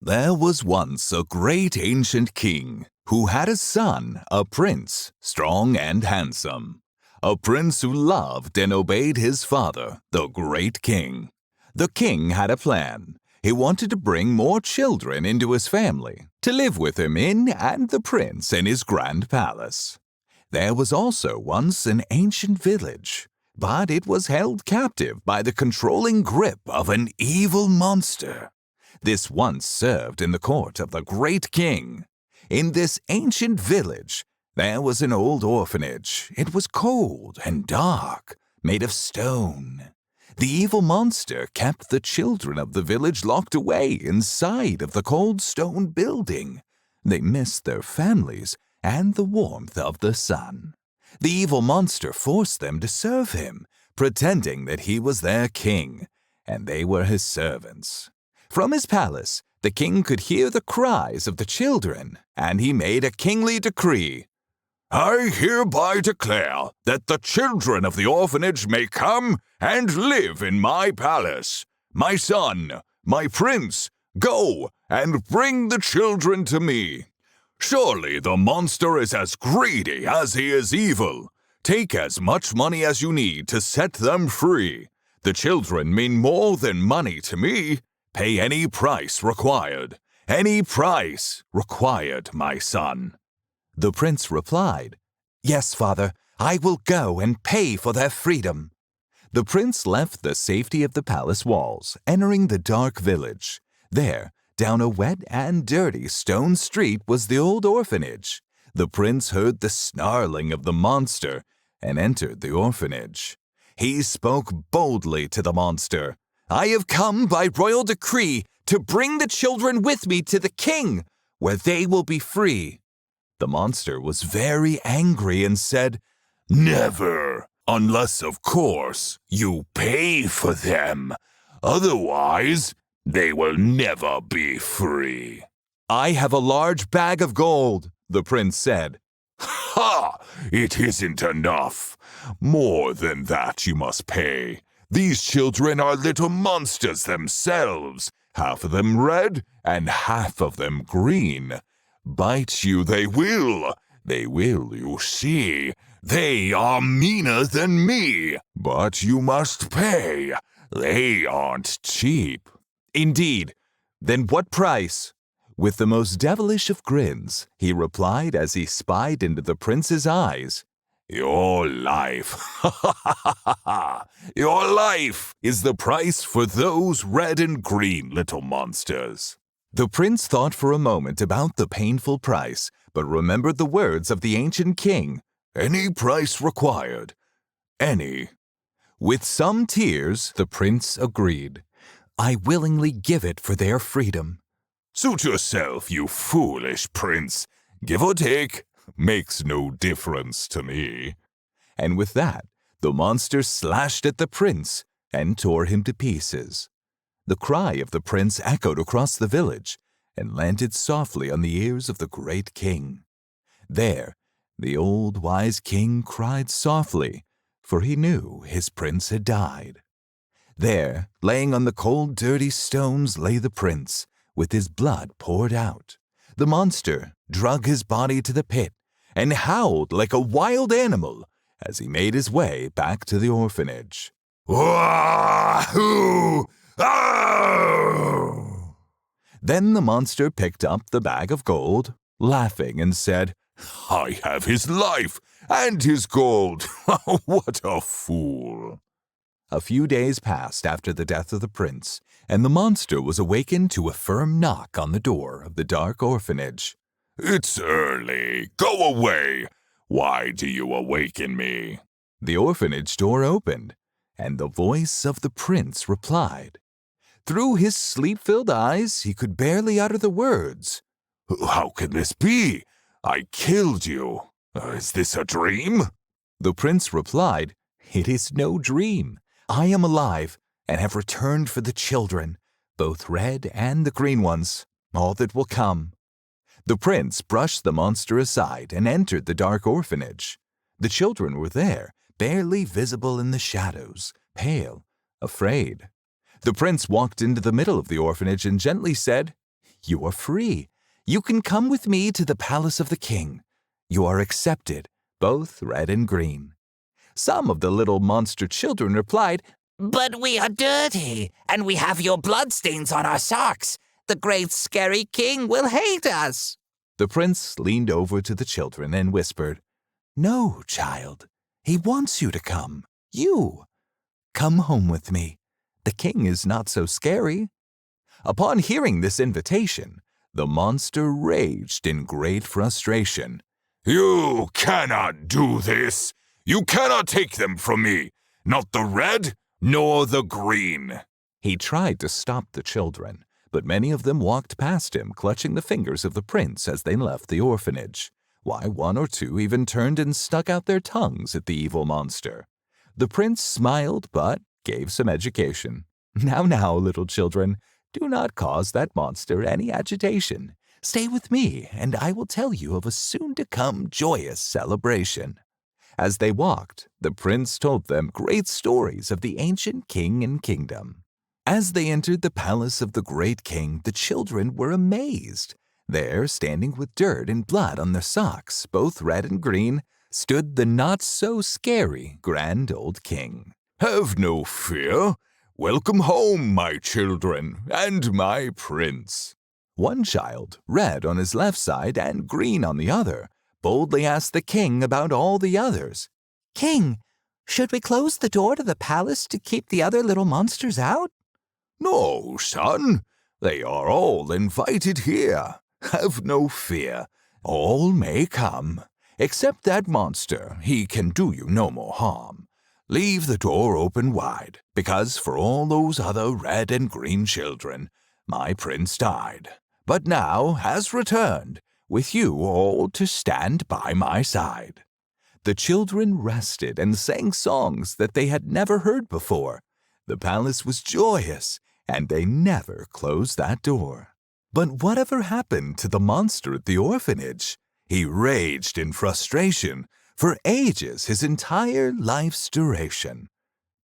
There was once a great ancient king who had a son, a prince, strong and handsome. A prince who loved and obeyed his father, the great king. The king had a plan. He wanted to bring more children into his family to live with him in and the prince in his grand palace. There was also once an ancient village, but it was held captive by the controlling grip of an evil monster. This once served in the court of the great king. In this ancient village, there was an old orphanage. It was cold and dark, made of stone. The evil monster kept the children of the village locked away inside of the cold stone building. They missed their families and the warmth of the sun. The evil monster forced them to serve him, pretending that he was their king, and they were his servants. From his palace, the king could hear the cries of the children, and he made a kingly decree. I hereby declare that the children of the orphanage may come and live in my palace. My son, my prince, go and bring the children to me. Surely the monster is as greedy as he is evil. Take as much money as you need to set them free. The children mean more than money to me. Pay any price required. Any price required, my son. The prince replied, Yes, father, I will go and pay for their freedom. The prince left the safety of the palace walls, entering the dark village. There, down a wet and dirty stone street was the old orphanage. The prince heard the snarling of the monster and entered the orphanage. He spoke boldly to the monster. I have come by royal decree to bring the children with me to the king, where they will be free. The monster was very angry and said, Never, unless, of course, you pay for them. Otherwise, they will never be free. I have a large bag of gold, the prince said. Ha! It isn't enough. More than that you must pay. These children are little monsters themselves, half of them red and half of them green. Bite you they will, you see. They are meaner than me, but you must pay. They aren't cheap. Indeed. Then what price? With the most devilish of grins, he replied as he spied into the prince's eyes. Your life, your life is the price for those red and green little monsters. The prince thought for a moment about the painful price, but remembered the words of the ancient king. Any price required. Any. With some tears, the prince agreed. I willingly give it for their freedom. Suit yourself, you foolish prince. Give or take. Makes no difference to me. And with that, the monster slashed at the prince and tore him to pieces. The cry of the prince echoed across the village and landed softly on the ears of the great king. There, the old wise king cried softly, for he knew his prince had died. There, laying on the cold, dirty stones, lay the prince, with his blood poured out. The monster drug his body to the pit and howled like a wild animal as he made his way back to the orphanage. Wahoo! Oh! Then the monster picked up the bag of gold, laughing, and said, I have his life and his gold. What a fool! A few days passed after the death of the prince, and the monster was awakened to a firm knock on the door of the dark orphanage. It's early. Go away. Why do you awaken me? The orphanage door opened, and the voice of the prince replied. Through his sleep-filled eyes, he could barely utter the words. How can this be? I killed you. Is this a dream? The prince replied, It is no dream. I am alive and have returned for the children, both red and the green ones, all that will come. The prince brushed the monster aside and entered the dark orphanage. The children were there, barely visible in the shadows, pale, afraid. The prince walked into the middle of the orphanage and gently said, You are free. You can come with me to the palace of the king. You are accepted, both red and green." Some of the little monster children replied, "But we are dirty, and we have your bloodstains on our socks. The great scary king will hate us." The prince leaned over to the children and whispered, "No, child. He wants you to come. You. Come home with me. The king is not so scary." Upon hearing this invitation, the monster raged in great frustration. "You cannot do this! You cannot take them from me! Not the red, nor the green!" He tried to stop the children, but many of them walked past him, clutching the fingers of the prince as they left the orphanage. Why, one or two even turned and stuck out their tongues at the evil monster. The prince smiled, but gave some education. Now, little children, do not cause that monster any agitation. Stay with me, and I will tell you of a soon-to-come joyous celebration." As they walked, the prince told them great stories of the ancient king and kingdom. As they entered the palace of the great king, the children were amazed. There, standing with dirt and blood on their socks, both red and green, stood the not-so-scary grand old king. "Have no fear. Welcome home, my children, and my prince." One child, red on his left side and green on the other, boldly asked the king about all the others. "King, should we close the door to the palace to keep the other little monsters out?" "No, son. They are all invited here. Have no fear. All may come. Except that monster, he can do you no more harm. Leave the door open wide, because for all those other red and green children, my prince died, but now has returned, with you all to stand by my side." The children rested and sang songs that they had never heard before. The palace was joyous, and they never closed that door. But whatever happened to the monster at the orphanage? He raged in frustration for ages, his entire life's duration.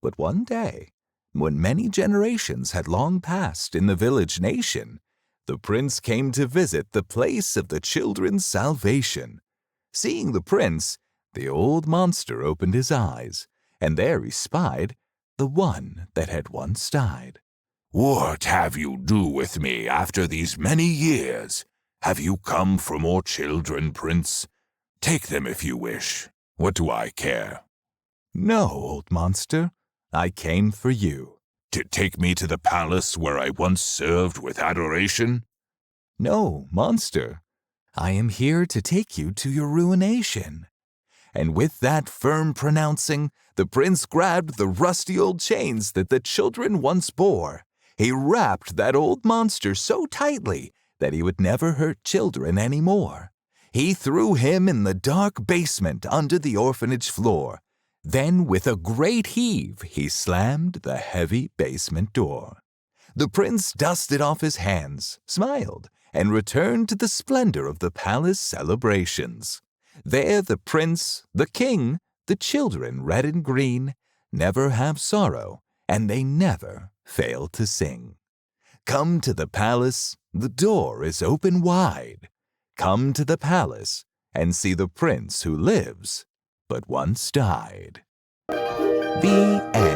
But one day, when many generations had long passed in the village nation, the prince came to visit the place of the children's salvation. Seeing the prince, the old monster opened his eyes, and there he spied the one that had once died. "What have you do with me after these many years? Have you come for more children, prince? Take them if you wish. What do I care?" "No, old monster, I came for you." "To take me to the palace where I once served with adoration?" "No, monster, I am here to take you to your ruination." And with that firm pronouncing, the prince grabbed the rusty old chains that the children once bore. He wrapped that old monster so tightly that he would never hurt children any more. He threw him in the dark basement under the orphanage floor. Then, with a great heave, he slammed the heavy basement door. The prince dusted off his hands, smiled, and returned to the splendor of the palace celebrations. There the prince, the king, the children red and green, never have sorrow, and they never fail to sing. Come to the palace, the door is open wide. Come to the palace and see the prince who lives but once died. The end.